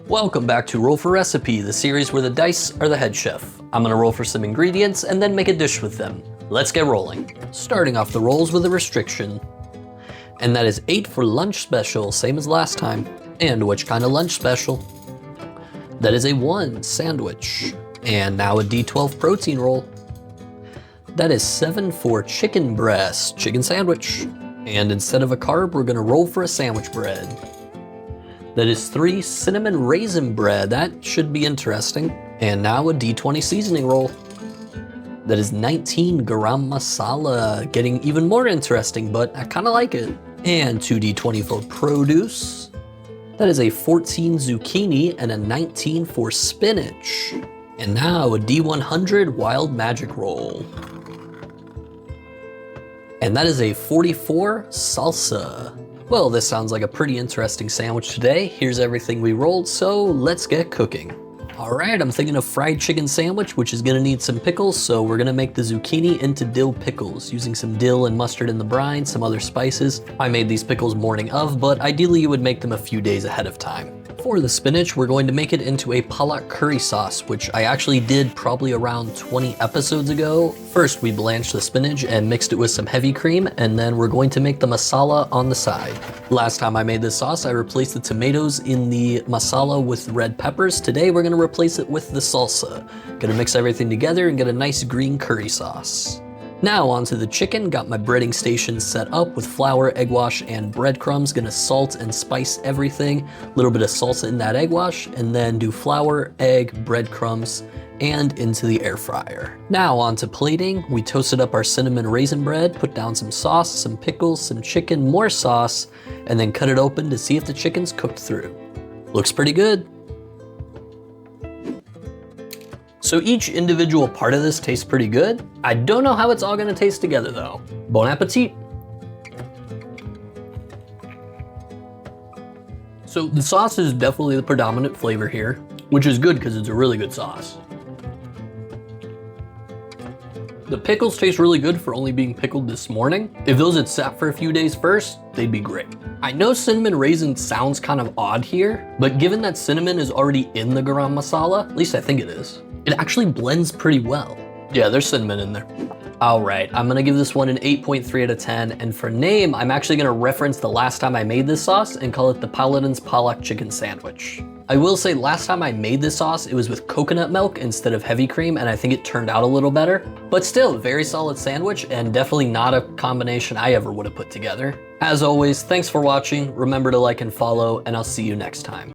Welcome back to Roll for Recipe, the series where the dice are the head chef. I'm gonna roll for some ingredients and then make a dish with them. Let's get rolling. Starting off the rolls with a restriction. And that is 8 for lunch special, same as last time. And which kind of lunch special? That is a 1 sandwich. And now a D12 protein roll. That is 7 for chicken breast, chicken sandwich. And instead of a carb, we're gonna roll for a sandwich bread. That is 3 cinnamon raisin bread. That should be interesting. And now a D20 seasoning roll. That is 19 garam masala. Getting even more interesting, but I kind of like it. And 2 D20 for produce. That is a 14 zucchini and a 19 for spinach. And now a D100 wild magic roll. And that is a 44 salsa. Well, this sounds like a pretty interesting sandwich today. Here's everything we rolled, so let's get cooking. All right, I'm thinking of fried chicken sandwich, which is gonna need some pickles, so we're gonna make the zucchini into dill pickles, using some dill and mustard in the brine, some other spices. I made these pickles morning of, but ideally you would make them a few days ahead of time. For the spinach, we're going to make it into a palak curry sauce, which I actually did probably around 20 episodes ago. First, we blanched the spinach and mixed it with some heavy cream, and then we're going to make the masala on the side. Last time I made this sauce, I replaced the tomatoes in the masala with red peppers. Today, we're gonna replace it with the salsa. Gonna mix everything together and get a nice green curry sauce. Now onto the chicken, got my breading station set up with flour, egg wash, and breadcrumbs. Gonna salt and spice everything. A little bit of salsa in that egg wash, and then do flour, egg, breadcrumbs, and into the air fryer. Now onto plating. We toasted up our cinnamon raisin bread, put down some sauce, some pickles, some chicken, more sauce, and then cut it open to see if the chicken's cooked through. Looks pretty good. So each individual part of this tastes pretty good. I don't know how it's all gonna taste together though. Bon appetit. So the sauce is definitely the predominant flavor here, which is good because it's a really good sauce. The pickles taste really good for only being pickled this morning. If those had sat for a few days first, they'd be great. I know cinnamon raisin sounds kind of odd here, but given that cinnamon is already in the garam masala, at least I think it is, it actually blends pretty well. Yeah, there's cinnamon in there. All right, I'm gonna give this one an 8.3 out of 10, and for name, I'm actually gonna reference the last time I made this sauce and call it the Paladin's Palak Chicken Sandwich. I will say last time I made this sauce, it was with coconut milk instead of heavy cream, and I think it turned out a little better. But still, very solid sandwich, and definitely not a combination I ever would have put together. As always, thanks for watching. Remember to like and follow, and I'll see you next time.